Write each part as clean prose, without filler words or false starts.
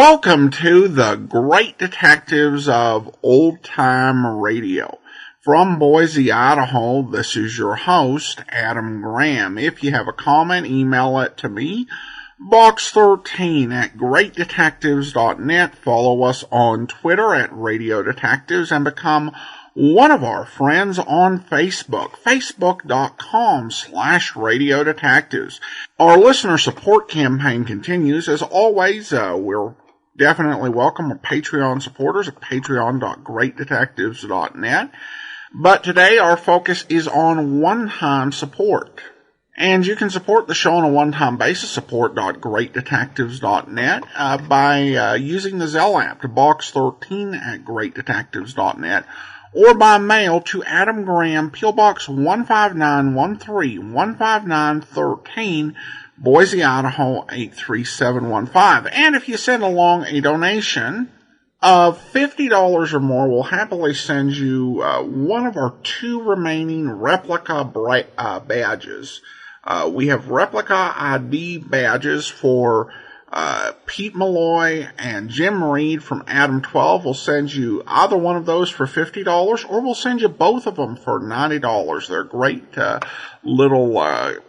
Welcome to the Great Detectives of Old Time Radio. From Boise, Idaho, this is your host, Adam Graham. If you have a comment, email it to me, box13@greatdetectives.net. Follow us on Twitter at Radio Detectives and become one of our friends on Facebook, facebook.com/Radio Detectives. Our listener support campaign continues. As always, we're definitely welcome our Patreon supporters at patreon.greatdetectives.net. But today our focus is on one-time support. And you can support the show on a one-time basis, support.greatdetectives.net, by using the Zelle app to box13@greatdetectives.net, or by mail to Adam Graham, P.O. Box 15913, 15913, Boise, Idaho 83715. And if you send along a donation of $50 or more, we'll happily send you one of our two remaining replica badges. We have replica ID badges for Pete Malloy and Jim Reed from Adam 12. We'll send you either one of those for $50, or we'll send you both of them for $90. They're great little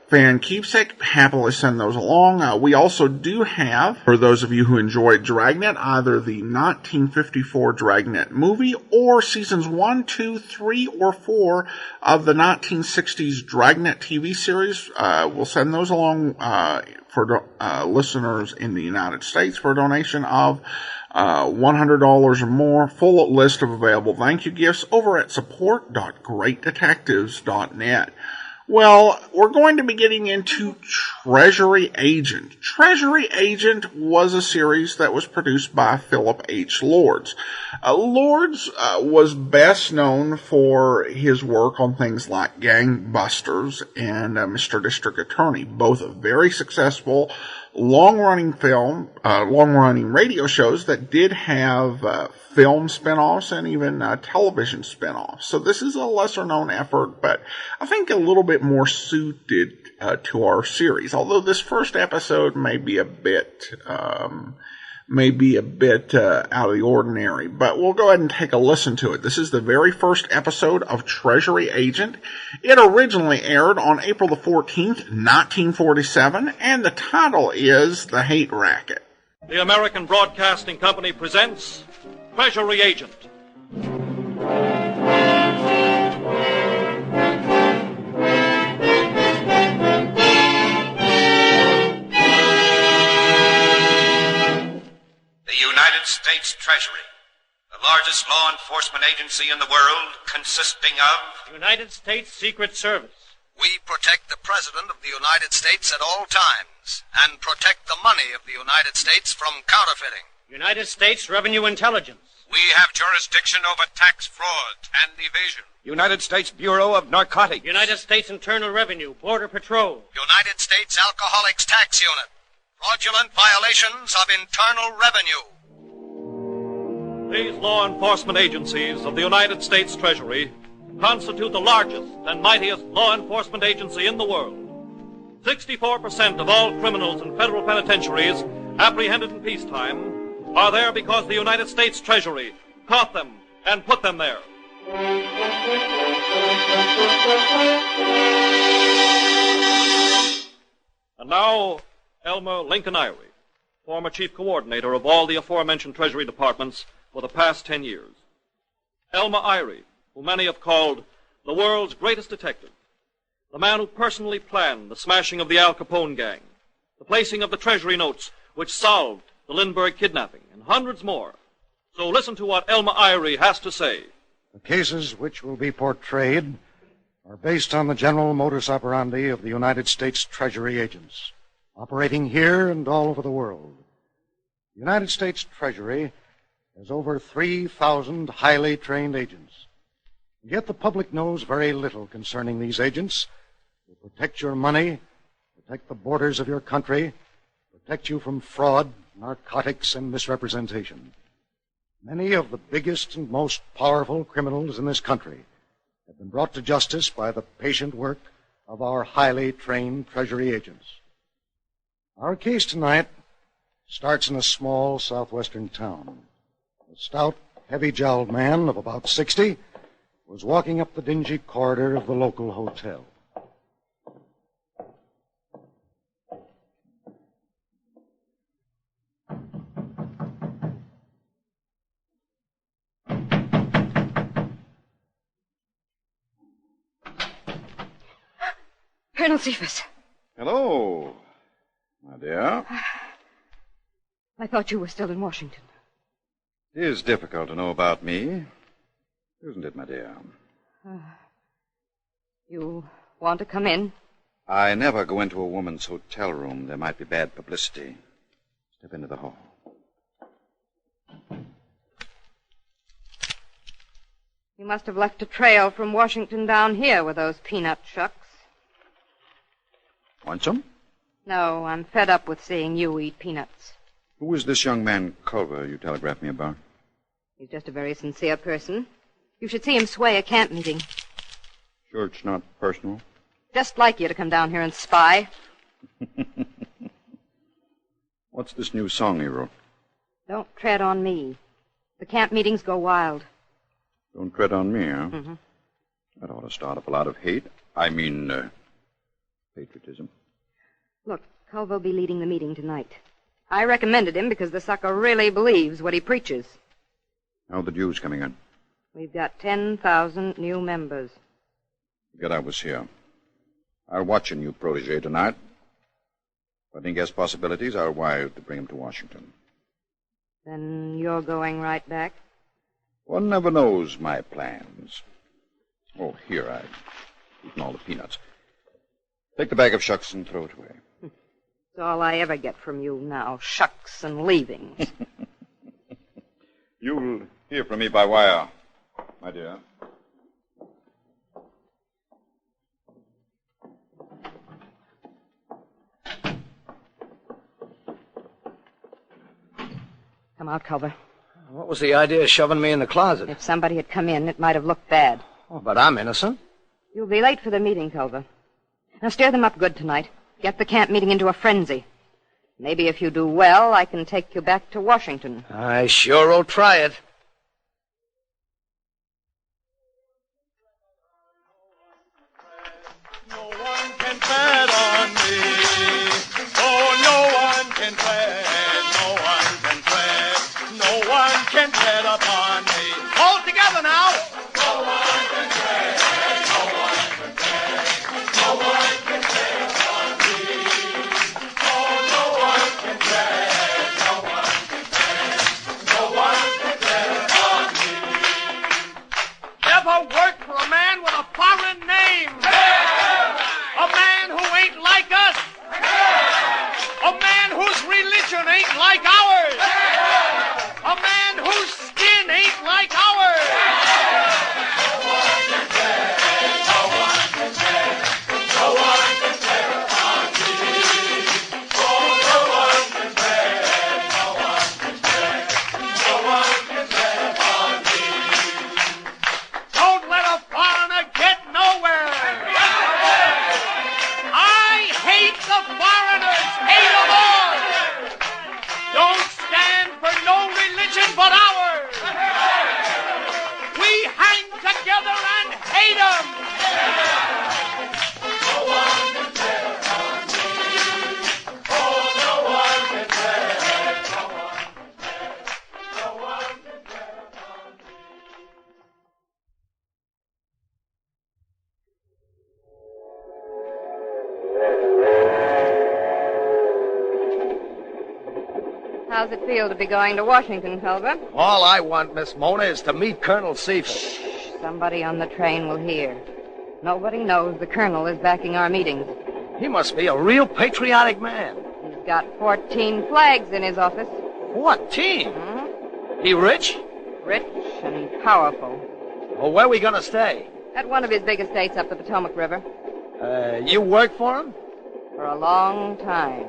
fan keepsake. Happily send those along. We also do have, for those of you who enjoyed Dragnet, either the 1954 Dragnet movie or seasons 1, 2, 3, or 4 of the 1960s Dragnet TV series. We'll send those along for listeners in the United States for a donation of $100 or more. Full list of available thank you gifts over at support.greatdetectives.net. Well, we're going to be getting into Treasury Agent. Treasury Agent was a series that was produced by Philip H. Lords. Lords was best known for his work on things like Gangbusters and Mr. District Attorney, both very successful long-running radio shows that did have film spin-offs and even television spin-offs. So this is a lesser-known effort, but I think a little bit more suited to our series. Although this first episode may be a bit out of the ordinary, but we'll go ahead and take a listen to it. This is the very first episode of Treasury Agent. It originally aired on April the 14th, 1947, and the title is The Hate Racket. The American Broadcasting Company presents Treasury Agent. United States Treasury, the largest law enforcement agency in the world, consisting of United States Secret Service. We protect the President of the United States at all times and protect the money of the United States from counterfeiting. United States Revenue Intelligence. We have jurisdiction over tax fraud and evasion. United States Bureau of Narcotics. United States Internal Revenue, Border Patrol. United States Alcoholics Tax Unit. Fraudulent violations of internal revenue. These law enforcement agencies of the United States Treasury constitute the largest and mightiest law enforcement agency in the world. 64% of all criminals in federal penitentiaries apprehended in peacetime are there because the United States Treasury caught them and put them there. And now, Elmer Lincoln Irie, former chief coordinator of all the aforementioned Treasury departments for the past 10 years. Elmer Irie, who many have called the world's greatest detective, the man who personally planned the smashing of the Al Capone gang, the placing of the Treasury notes which solved the Lindbergh kidnapping, and hundreds more. So listen to what Elmer Irie has to say. The cases which will be portrayed are based on the general modus operandi of the United States Treasury agents, operating here and all over the world. The United States Treasury has over 3,000 highly trained agents. And yet the public knows very little concerning these agents who protect your money, protect the borders of your country, protect you from fraud, narcotics, and misrepresentation. Many of the biggest and most powerful criminals in this country have been brought to justice by the patient work of our highly trained Treasury agents. Our case tonight starts in a small southwestern town. A stout, heavy-jowled man of about 60 was walking up the dingy corridor of the local hotel. Colonel Cephas. Hello, my dear. I thought you were still in Washington. It is difficult to know about me, isn't it, my dear? You want to come in? I never go into a woman's hotel room. There might be bad publicity. Step into the hall. You must have left a trail from Washington down here with those peanut shucks. Want some? No, I'm fed up with seeing you eat peanuts. Who is this young man, Culver, you telegraphed me about? He's just a very sincere person. You should see him sway a camp meeting. Sure it's not personal? Just like you to come down here and spy. What's this new song he wrote? Don't tread on me. The camp meetings go wild. Don't tread on me, huh? Mm-hmm. That ought to start up a lot of hate. I mean, patriotism. Look, Culver will be leading the meeting tonight. I recommended him because the sucker really believes what he preaches. How are the Jews coming in? We've got 10,000 new members. Forget I was here. I'll watch a new protege tonight. If I think he has possibilities, I'll wire to bring him to Washington. Then you're going right back? One never knows my plans. Oh, here, I've eaten all the peanuts. Take the bag of shucks and throw it away. It's all I ever get from you now, shucks and leavings. You'll hear from me by wire, my dear. Come out, Culver. What was the idea of shoving me in the closet? If somebody had come in, it might have looked bad. Oh, but I'm innocent. You'll be late for the meeting, Culver. Now stir them up good tonight. Get the camp meeting into a frenzy. Maybe if you do well, I can take you back to Washington. I sure will try it. No one can tread on me. Oh, no one can tread. No one can tread. No one can tread upon me. All together now. No one can tread. No one can tread. No one can tread upon me. Oh, no one can tread. No one can tread. No one can tread upon me. Never worked for a man with a foreign name. A man who ain't like us. A man whose religion ain't like ours. A man whose skin ain't like ours. No one can tread. No one can tread. No one can tread upon me. Oh, no one can tread. No one can tread. No one can tread upon me. Don't let a foreigner get nowhere. I hate the foreigners. Hate them all. Don't stand for no religion but ours. We hang together and hate them. No one can tread upon me. Oh, no one can tread. No one can tread. No one can tread upon me. How's it feel to be going to Washington, Culver? All I want, Miss Mona, is to meet Colonel Cephas. Somebody on the train will hear. Nobody knows the colonel is backing our meetings. He must be a real patriotic man. He's got 14 flags in his office. 14? Hmm? He rich? Rich and powerful. Well, where are we going to stay? At one of his big estates up the Potomac River. You work for him? For a long time.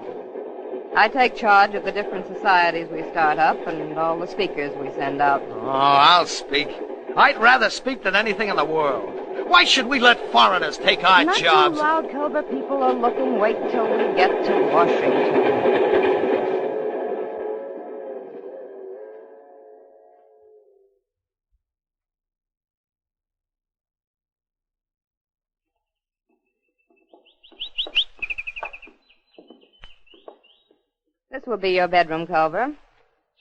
I take charge of the different societies we start up and all the speakers we send out. Oh, I'll speak. I'd rather speak than anything in the world. Why should we let foreigners take our Not jobs? too loud, Culver. People are looking. Wait till we get to Washington. This will be your bedroom, Culver.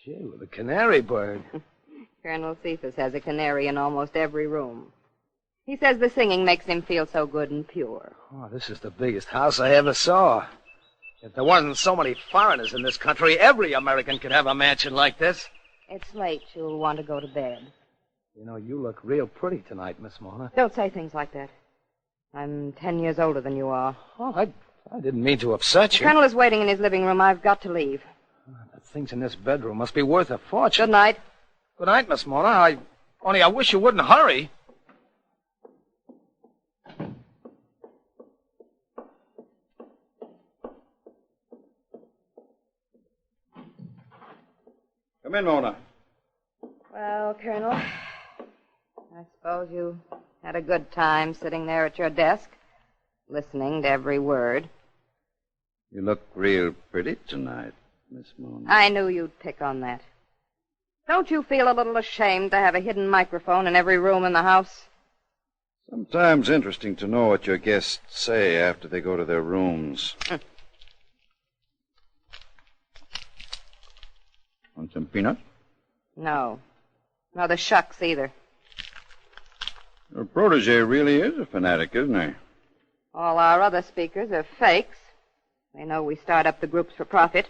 Gee, with a canary bird. Colonel Cephas has a canary in almost every room. He says the singing makes him feel so good and pure. Oh, this is the biggest house I ever saw. If there wasn't so many foreigners in this country, every American could have a mansion like this. It's late. You'll want to go to bed. You know, you look real pretty tonight, Miss Mona. Don't say things like that. I'm 10 years older than you are. Oh, I didn't mean to upset you. The Colonel is waiting in his living room. I've got to leave. The things in this bedroom must be worth a fortune. Good night. Good night, Miss Mona. I wish you wouldn't hurry. Come in, Mona. Well, Colonel, I suppose you had a good time sitting there at your desk, listening to every word. You look real pretty tonight, Miss Mona. I knew you'd pick on that. Don't you feel a little ashamed to have a hidden microphone in every room in the house? Sometimes interesting to know what your guests say after they go to their rooms. Want some peanuts? No. No, the shucks either. Your protege really is a fanatic, isn't he? All our other speakers are fakes. They know we start up the groups for profit.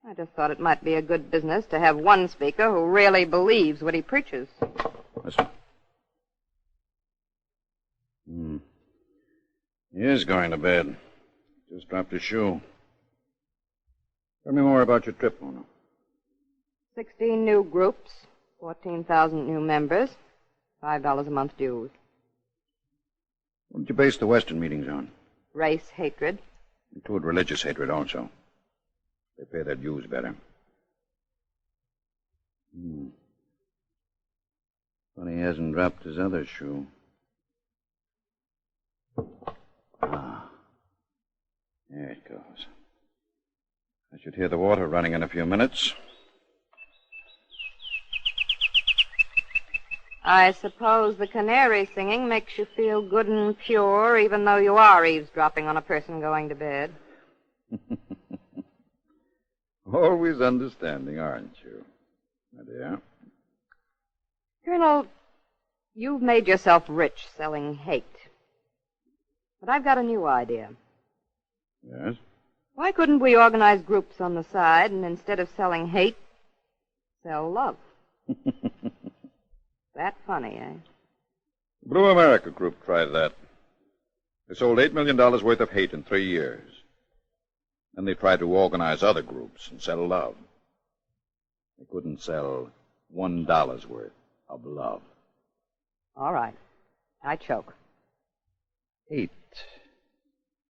I just thought it might be a good business to have one speaker who really believes what he preaches. Listen. He is going to bed. Just dropped his shoe. Tell me more about your trip, Mona. 16 new groups, 14,000 new members, $5 a month dues. What did you base the Western meetings on? Race hatred. Include religious hatred also. They pay their dues better. Funny he hasn't dropped his other shoe. There it goes. I should hear the water running in a few minutes. I suppose the canary singing makes you feel good and pure, even though you are eavesdropping on a person going to bed. Always understanding, aren't you, my dear? Colonel, you've made yourself rich selling hate. But I've got a new idea. Yes? Why couldn't we organize groups on the side and instead of selling hate, sell love? That funny, eh? The Blue America Group tried that. They sold $8 million worth of hate in 3 years. Then they tried to organize other groups and sell love. They couldn't sell $1 worth of love. All right. I choke. Hate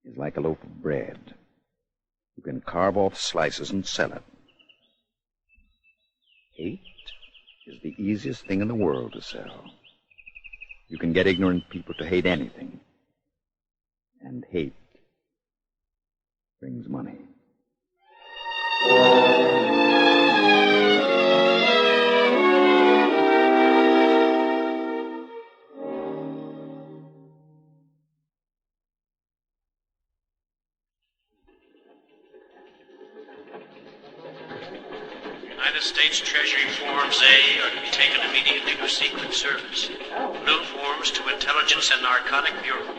is like a loaf of bread. You can carve off slices and sell it. Hate is the easiest thing in the world to sell. You can get ignorant people to hate anything. And hate brings money. United States Treasury Forms A are to be taken immediately to Secret Service. Blue forms to Intelligence and Narcotic Bureau.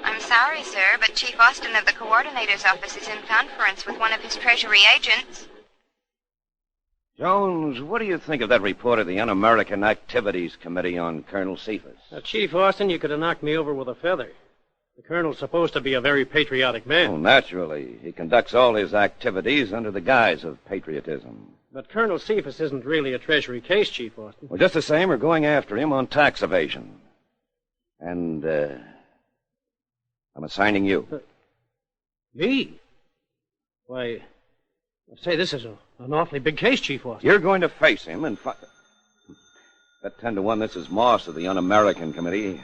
I'm sorry, sir, but Chief Austin of the Coordinator's office is in conference with one of his Treasury agents. Jones, what do you think of that report of the Un-American Activities Committee on Colonel Cephas? Chief Austin, you could have knocked me over with a feather. The colonel's supposed to be a very patriotic man. Oh, naturally. He conducts all his activities under the guise of patriotism. But Colonel Cephas isn't really a Treasury case, Chief Austin. Well, just the same, we're going after him on tax evasion. And, I'm assigning you. Me? Why, say, this is an awfully big case, Chief Austin. You're going to face him and Bet 10 to 1 this is Moss of the Un-American Committee.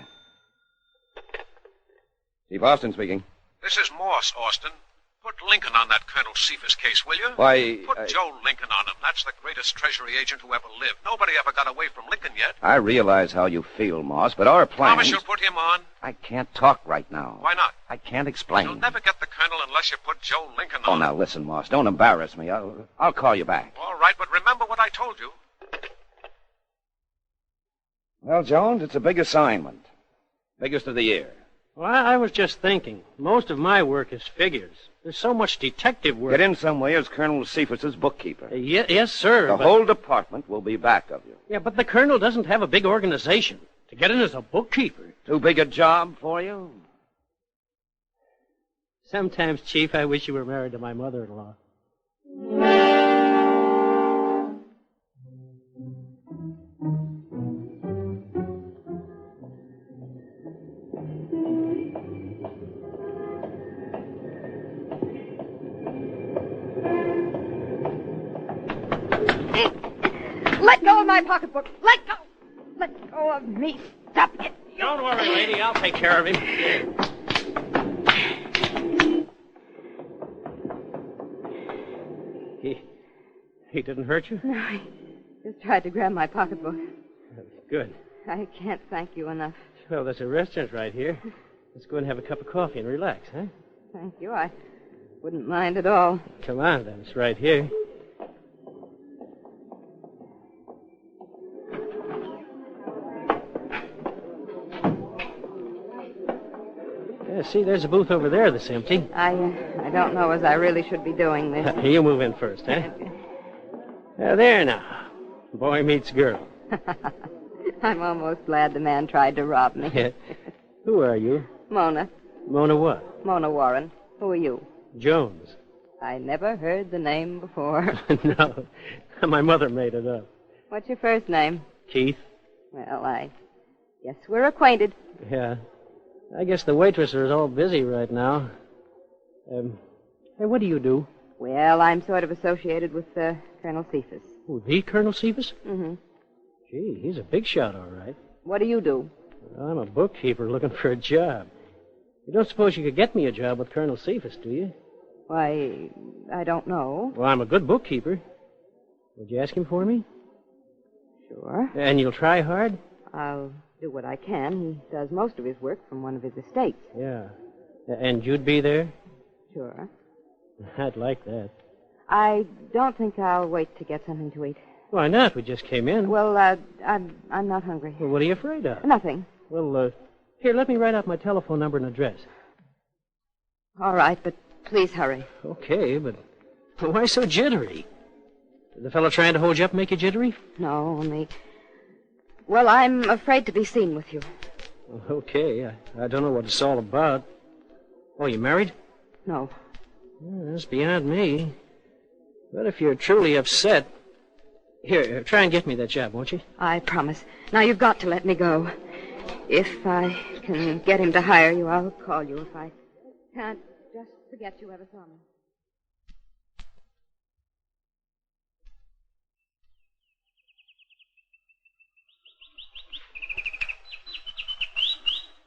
Chief Austin speaking. This is Morse, Austin. Put Lincoln on that Colonel Cephas case, will you? Why, Put Joe Lincoln on him. That's the greatest Treasury agent who ever lived. Nobody ever got away from Lincoln yet. I realize how you feel, Moss, but our plans... Promise you'll put him on? I can't talk right now. Why not? I can't explain. You'll never get the Colonel unless you put Joe Lincoln Oh, on. now listen, Moss. Don't embarrass me. I'll call you back. All right, but remember what I told you. Well, Jones, it's a big assignment. Biggest of the year. Well, I was just thinking. Most of my work is figures. There's so much detective work. Get in some way as Colonel Cephas's bookkeeper. Yes, sir. The whole department will be back of you. Yeah, but the Colonel doesn't have a big organization. To get in as a bookkeeper. Too big a job for you? Sometimes, Chief, I wish you were married to my mother-in-law. Let go of my pocketbook. Let go. Let go of me. Stop it. Don't worry, lady. I'll take care of him. He didn't hurt you? No, he just tried to grab my pocketbook. Good. I can't thank you enough. Well, there's a restaurant right here. Let's go and have a cup of coffee and relax, huh? Thank you. I wouldn't mind at all. Come on, then. It's right here. Yeah, see, there's a booth over there that's empty. I don't know as I really should be doing this. You move in first, huh? There now. Boy meets girl. I'm almost glad the man tried to rob me. Who are you? Mona. Mona what? Mona Warren. Who are you? Jones. I never heard the name before. No. My mother made it up. What's your first name? Keith. Well, I guess we're acquainted. Yeah. I guess the waitresses are all busy right now. Hey, what do you do? Well, I'm sort of associated with Colonel Cephas. Oh, the Colonel Cephas? Mm-hmm. Gee, he's a big shot, all right. What do you do? I'm a bookkeeper looking for a job. You don't suppose you could get me a job with Colonel Cephas, do you? Why, I don't know. Well, I'm a good bookkeeper. Would you ask him for me? Sure. And you'll try hard? I'll do what I can. He does most of his work from one of his estates. Yeah. And you'd be there? Sure. I'd like that. I don't think I'll wait to get something to eat. Why not? We just came in. Well, I'm not hungry. Well, what are you afraid of? Nothing. Well, here, let me write out my telephone number and address. All right, but please hurry. Okay, but why so jittery? Did the fellow trying to hold you up make you jittery? No, only... Well, I'm afraid to be seen with you. Okay, I don't know what it's all about. Oh, you married? No. Well, that's beyond me. But if you're truly upset... Here, try and get me that job, won't you? I promise. Now, you've got to let me go. If I can get him to hire you, I'll call you. If I can't, just forget you ever saw me.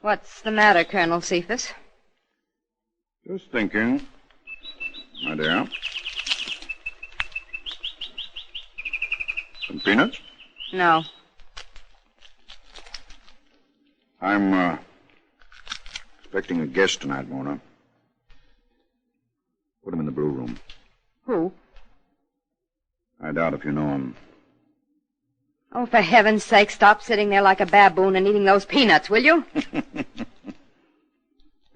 What's the matter, Colonel Cephas? Just thinking, my dear. Some peanuts? No. I'm expecting a guest tonight, Mona. Put him in the blue room. Who? I doubt if you know him. Oh, for heaven's sake, stop sitting there like a baboon and eating those peanuts, will you?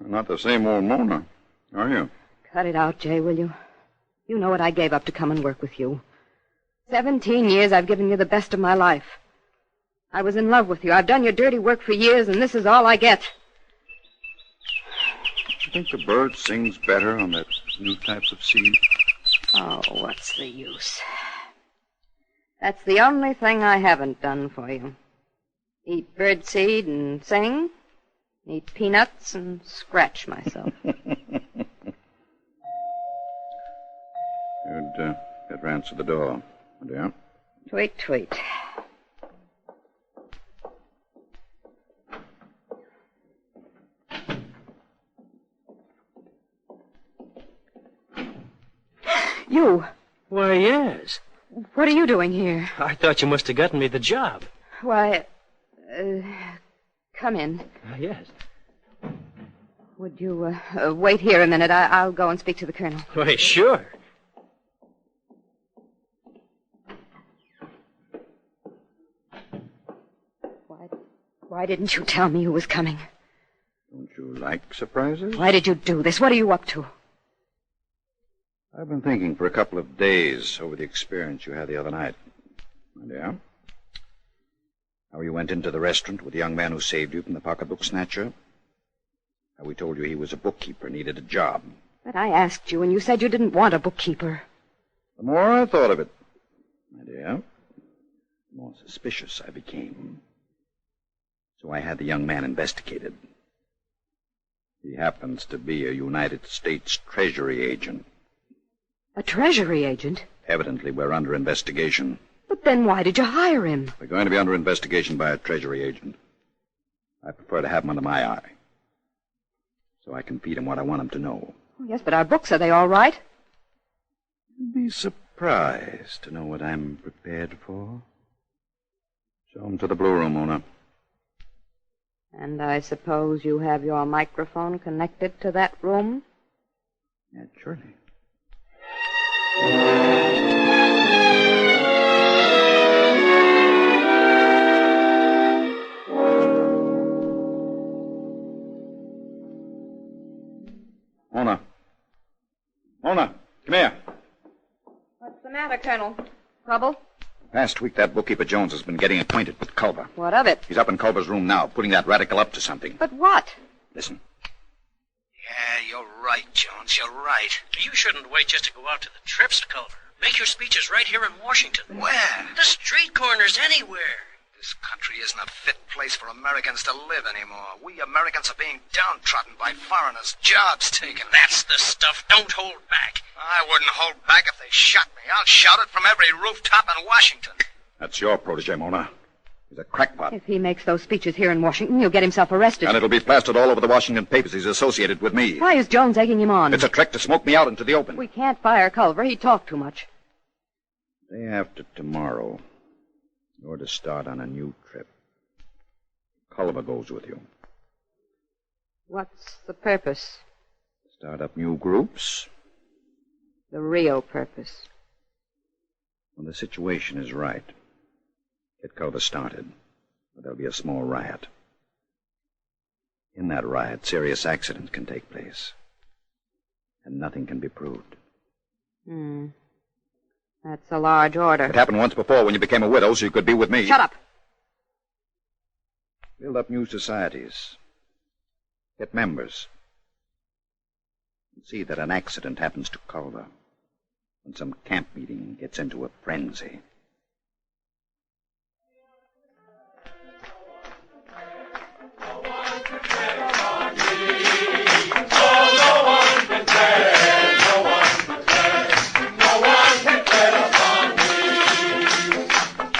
Not the same old Mona, are you? Cut it out, Jay, will you? You know what I gave up to come and work with you. 17 years I've given you the best of my life. I was in love with you. I've done your dirty work for years, and this is all I get. You think the bird sings better on that new type of seed? Oh, what's the use? That's the only thing I haven't done for you. Eat birdseed and sing. Eat peanuts and scratch myself. You'd better answer the door, my dear. Tweet, tweet. Why, yes. What are you doing here? I thought you must have gotten me the job. Why, come in. Yes. Would you wait here a minute? I'll go and speak to the colonel. Why, sure. Why didn't you tell me who was coming? Don't you like surprises? Why did you do this? What are you up to? I've been thinking for a couple of days over the experience you had the other night. My dear. How you went into the restaurant with the young man who saved you from the pocketbook snatcher. How we told you he was a bookkeeper, needed a job. But I asked you, and you said you didn't want a bookkeeper. The more I thought of it, my dear, the more suspicious I became. So I had the young man investigated. He happens to be a United States Treasury agent. A Treasury agent? Evidently, we're under investigation. But then why did you hire him? We're going to be under investigation by a Treasury agent. I prefer to have him under my eye, so I can feed him what I want him to know. Oh, yes, but our books, are they all right? You'd be surprised to know what I'm prepared for. Show him to the Blue Room, Mona. And I suppose you have your microphone connected to that room? Naturally. Mona. Mona, come here. What's the matter, Colonel? Trouble? Last week, that bookkeeper Jones has been getting acquainted with Culver. What of it? He's up in Culver's room now, putting that radical up to something. But what? Listen. Yeah, you're right, Jones. You're right. You shouldn't wait just to go out to the trips, Culver. Make your speeches right here in Washington. Where? The street corners, anywhere. This country isn't a fit place for Americans to live anymore. We Americans are being downtrodden by foreigners, jobs taken. That's the stuff. Don't hold back. I wouldn't hold back if they shot me. I'll shout it from every rooftop in Washington. That's your protege, Mona. He's a crackpot. If he makes those speeches here in Washington, he'll get himself arrested. And it'll be plastered all over the Washington papers he's associated with me. Why is Jones egging him on? It's a trick to smoke me out into the open. We can't fire Culver. He talked too much. Day after tomorrow, you're to start on a new trip. Culver goes with you. What's the purpose? Start up new groups. The real purpose. When the situation is right, get Culver started. But there'll be a small riot. In that riot, serious accidents can take place. And nothing can be proved. That's a large order. It happened once before when you became a widow, so you could be with me. Shut up. Build up new societies. Get members. And see that an accident happens to Culver. When some camp meeting gets into a frenzy.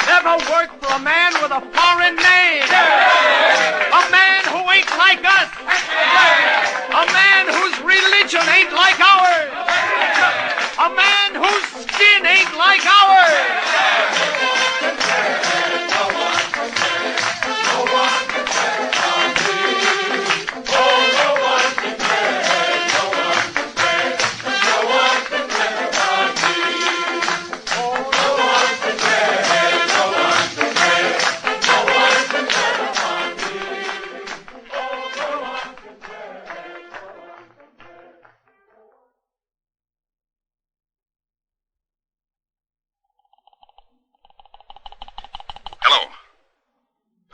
Never worked for a man with a foreign name. A man who ain't like us. A man whose religion ain't like ours. A man whose skin ain't like ours.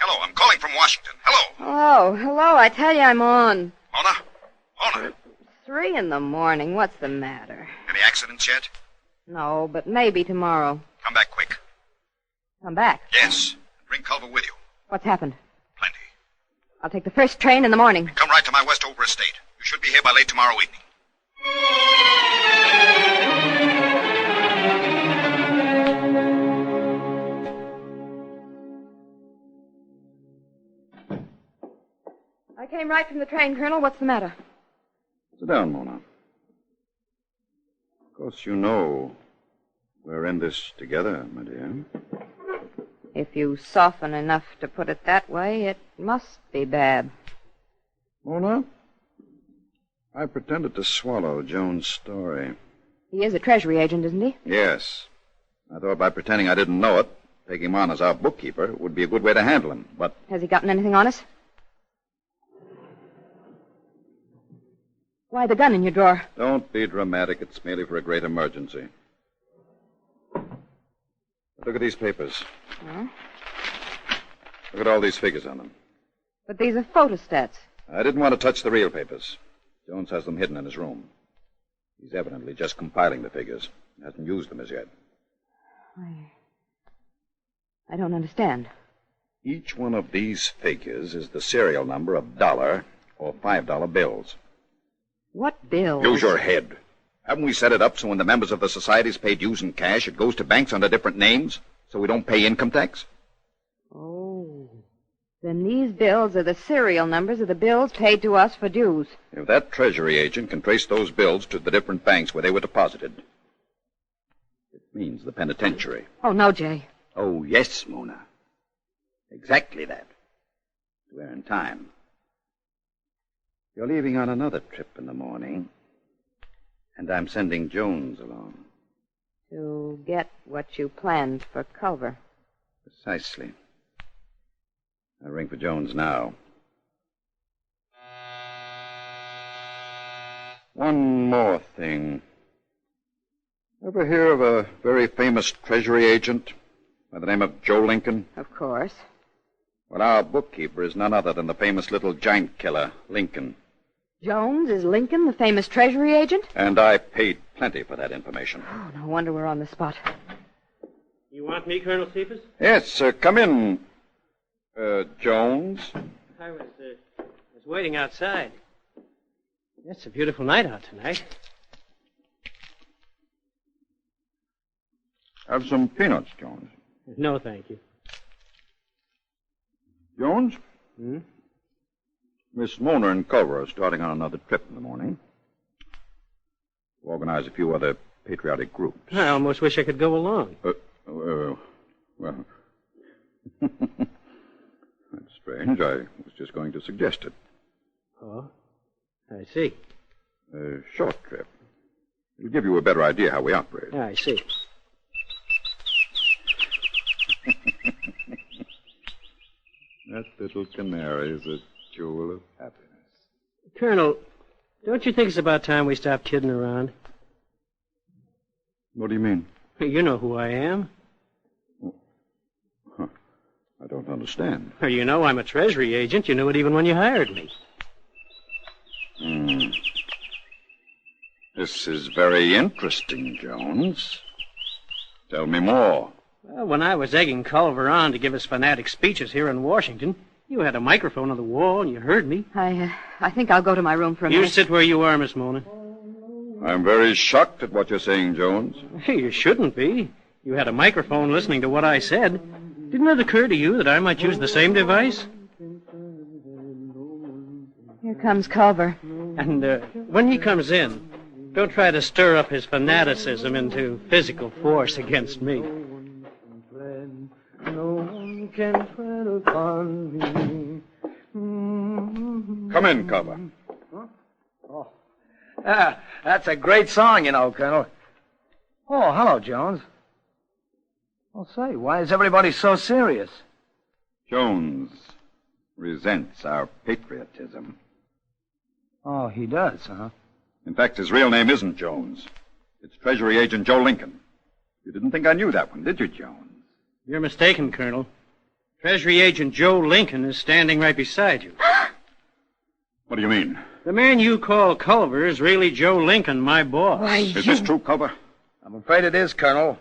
Hello, I'm calling from Washington. Hello. Oh, hello. I tell you I'm on. Mona? 3 a.m. What's the matter? Any accidents yet? No, but maybe tomorrow. Come back quick. Come back. Yes. Bring Culver with you. What's happened? Plenty. I'll take the first train in the morning. Come right to my Westover estate. You should be here by late tomorrow evening. I came right from the train, Colonel. What's the matter? Sit down, Mona. Of course, you know We're in this together, my dear. If you soften enough to put it that way, it must be bad. Mona, I pretended to swallow Jones' story. He is a Treasury agent, isn't he? Yes. I thought by pretending I didn't know it, taking him on as our bookkeeper would be a good way to handle him, but... Has he gotten anything on us? Why the gun in your drawer? Don't be dramatic. It's merely for a great emergency. Look at these papers. Huh? Look at all these figures on them. But these are photostats. I didn't want to touch the real papers. Jones has them hidden in his room. He's evidently just compiling the figures. He hasn't used them as yet. I don't understand. Each one of these figures is the serial number of dollar or $5 bills. What bills? Use your head. Haven't we set it up so when the members of the societies pay dues in cash, it goes to banks under different names, so we don't pay income tax? Oh. Then these bills are the serial numbers of the bills paid to us for dues. If that Treasury agent can trace those bills to the different banks where they were deposited, it means the penitentiary. Oh, no, Jay. Oh, yes, Mona. Exactly that. We're in time. You're leaving on another trip in the morning, and I'm sending Jones along. To get what you planned for Culver. Precisely. I'll ring for Jones now. One more thing. Ever hear of a very famous Treasury agent by the name of Joe Lincoln? Of course. Well, our bookkeeper is none other than the famous little giant killer, Lincoln. Jones is Lincoln, the famous Treasury agent? And I paid plenty for that information. Oh, no wonder we're on the spot. You want me, Colonel Cephas? Yes, come in, Jones. I was waiting outside. It's a beautiful night out tonight. Have some peanuts, Jones. No, thank you. Jones? Hmm? Miss Mona and Culver are starting on another trip in the morning. We'll organize a few other patriotic groups. I almost wish I could go along. Well... That's strange. I was just going to suggest it. Oh, I see. A short trip. It'll give you a better idea how we operate. I see. That little canary is a jewel of happiness. Colonel, don't you think it's about time we stop kidding around? What do you mean? You know who I am. I don't understand. Well, you know I'm a Treasury agent. You knew it even when you hired me. This is very interesting, Jones. Tell me more. Well, when I was egging Culver on to give his fanatic speeches here in Washington, you had a microphone on the wall and you heard me. I think I'll go to my room for a minute. You sit where you are, Miss Mona. I'm very shocked at what you're saying, Jones. You shouldn't be. You had a microphone listening to what I said. Didn't it occur to you that I might use the same device? Here comes Culver. And when he comes in, don't try to stir up his fanaticism into physical force against me. No one can tread upon me. Come in, Culver. Oh. That's a great song, you know, Colonel. Oh, hello, Jones. Well, say, why is everybody so serious? Jones resents our patriotism. Oh, he does, huh? In fact, his real name isn't Jones. It's Treasury Agent Joe Lincoln. You didn't think I knew that one, did you, Jones? You're mistaken, Colonel. Treasury Agent Joe Lincoln is standing right beside you. What do you mean? The man you call Culver is really Joe Lincoln, my boss. Is this true, Culver? I'm afraid it is, Colonel.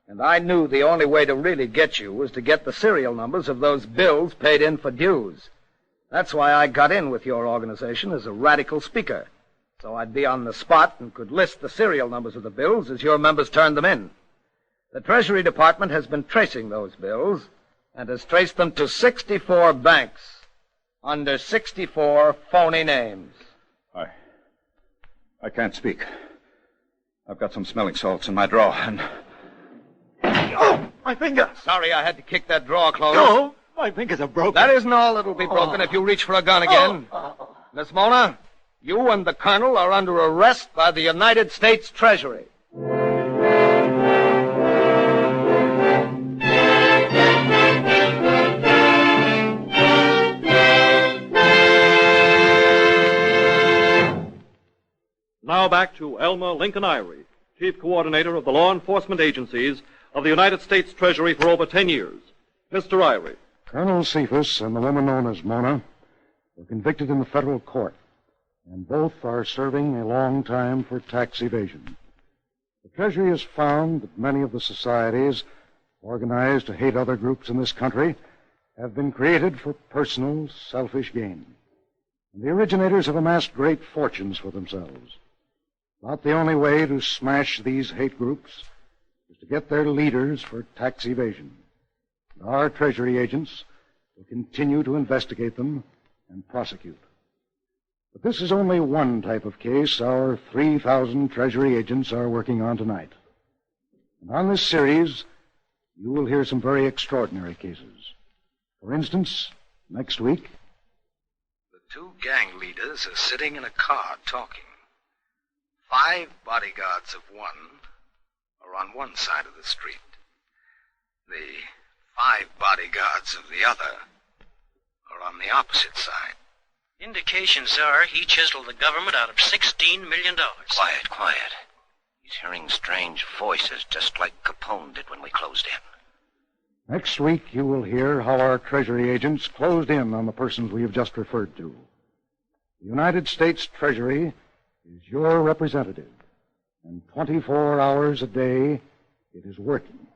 And I knew the only way to really get you was to get the serial numbers of those bills paid in for dues. That's why I got in with your organization as a radical speaker, so I'd be on the spot and could list the serial numbers of the bills as your members turned them in. The Treasury Department has been tracing those bills and has traced them to 64 banks under 64 phony names. I can't speak. I've got some smelling salts in my drawer, and My finger. Sorry I had to kick that drawer closed. No, my fingers are broken. That isn't all that'll be broken if you reach for a gun again. Miss Mona, you and the Colonel are under arrest by the United States Treasury. Now back to Elmer Lincoln Irie, Chief Coordinator of the Law Enforcement Agencies of the United States Treasury for over 10 years. Mr. Irie. Colonel Cephas and the woman known as Mona were convicted in the federal court, and both are serving a long time for tax evasion. The Treasury has found that many of the societies organized to hate other groups in this country have been created for personal, selfish gain. And the originators have amassed great fortunes for themselves. About the only way to smash these hate groups is to get their leaders for tax evasion. And our Treasury agents will continue to investigate them and prosecute. But this is only one type of case our 3,000 Treasury agents are working on tonight. And on this series, you will hear some very extraordinary cases. For instance, next week, the two gang leaders are sitting in a car talking. 5 bodyguards of one are on one side of the street. The 5 bodyguards of the other are on the opposite side. Indications are he chiseled the government out of $16 million. Quiet, quiet. He's hearing strange voices, just like Capone did when we closed in. next week you will hear how our Treasury agents closed in on the persons we have just referred to. The United States Treasury is your representative, and 24 hours a day it is working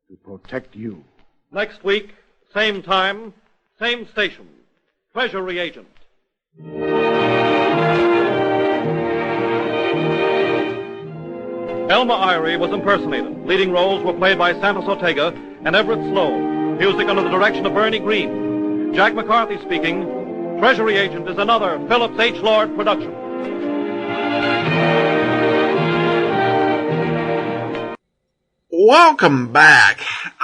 to protect you. Next week, same time, same station. Treasury Agent. Elmer Irie was impersonated. Leading roles were played by Santos Ortega and Everett Sloan. Music under the direction of Bernie Green. Jack McCarthy speaking. Treasury Agent is another Phillips H. Lord production. Welcome back.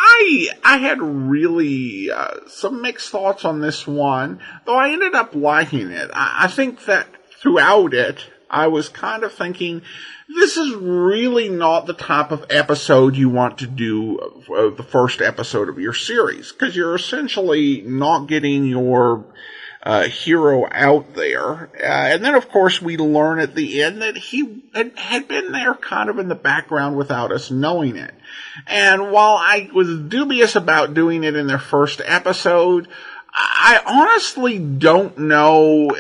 I had really some mixed thoughts on this one, though I ended up liking it. I think that throughout it, I was kind of thinking, this is really not the type of episode you want to do the first episode of your series, because you're essentially not getting your hero out there. And then, of course, we learn at the end that he had been there kind of in the background without us knowing it. And while I was dubious about doing it in their first episode, I honestly don't know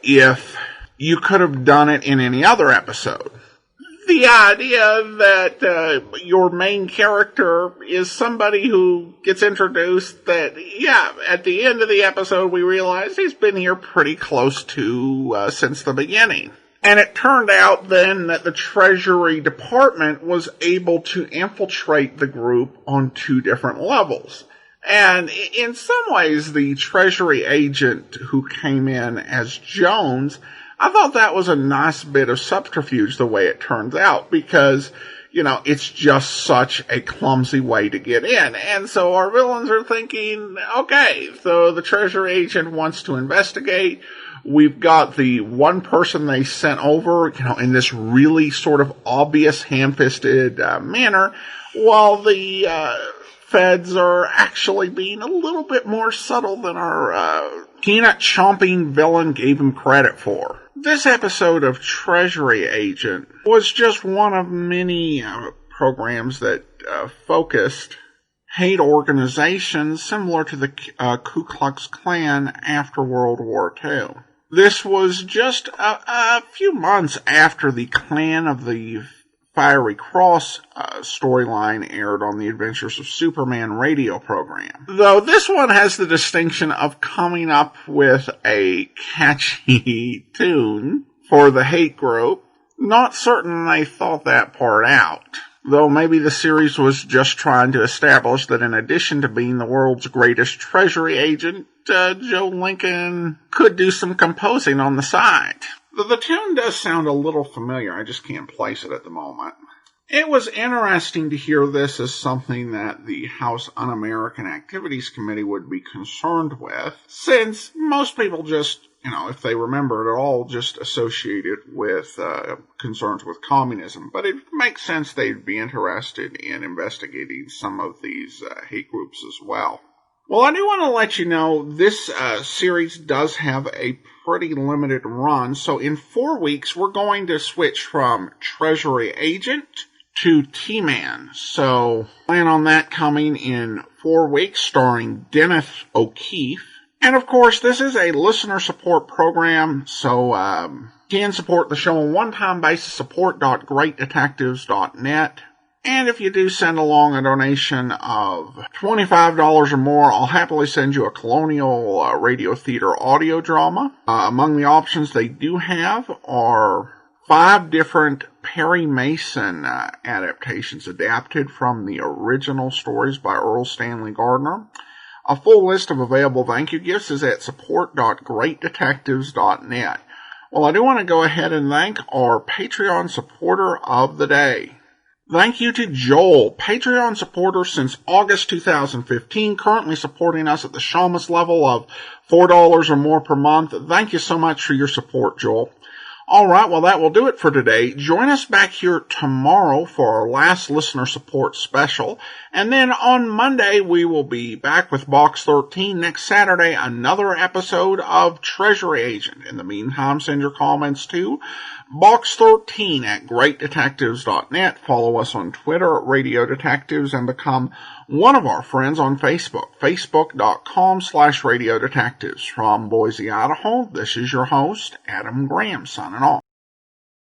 if you could have done it in any other episode. The idea that your main character is somebody who gets introduced that, at the end of the episode we realize he's been here pretty close to since the beginning. And it turned out then that the Treasury Department was able to infiltrate the group on 2 different levels. And in some ways, the Treasury agent who came in as Jones, I thought that was a nice bit of subterfuge the way it turns out, because, it's just such a clumsy way to get in. And so our villains are thinking, okay, so the Treasury agent wants to investigate. We've got the one person they sent over, in this really sort of obvious ham-fisted manner, while the feds are actually being a little bit more subtle than our peanut-chomping villain gave him credit for. This episode of Treasury Agent was just one of many programs that focused hate organizations similar to the Ku Klux Klan after World War II. This was just a few months after the Clan of the Fiery Cross storyline aired on the Adventures of Superman radio program. Though this one has the distinction of coming up with a catchy tune for the hate group. Not certain they thought that part out. Though maybe the series was just trying to establish that in addition to being the world's greatest Treasury agent, Joe Lincoln could do some composing on the side. The tune does sound a little familiar, I just can't place it at the moment. It was interesting to hear this as something that the House Un-American Activities Committee would be concerned with, since most people just, if they remember it at all, just associate it with concerns with communism. But it makes sense they'd be interested in investigating some of these hate groups as well. Well, I do want to let you know this series does have a pretty limited run. So in 4 weeks, we're going to switch from Treasury Agent to T-Man. So plan on that coming in 4 weeks, starring Dennis O'Keefe. And of course, this is a listener support program, so you can support the show on a one-time basis, support.greatdetectives.net. And if you do send along a donation of $25 or more, I'll happily send you a Colonial Radio Theater audio drama. Among the options they do have are 5 different Perry Mason adaptations adapted from the original stories by Earl Stanley Gardner. A full list of available thank you gifts is at support.greatdetectives.net. Well, I do want to go ahead and thank our Patreon supporter of the day. Thank you to Joel, Patreon supporter since August 2015, currently supporting us at the Shamus level of $4 or more per month. Thank you so much for your support, Joel. All right, well, that will do it for today. Join us back here tomorrow for our last listener support special. And then on Monday, we will be back with Box 13. Next Saturday, another episode of Treasury Agent. In the meantime, send your comments to Box 13 at greatdetectives.net. Follow us on Twitter at Radio Detectives and become one of our friends on Facebook, facebook.com/Radio Detectives. From Boise, Idaho, this is your host, Adam Graham, signing off.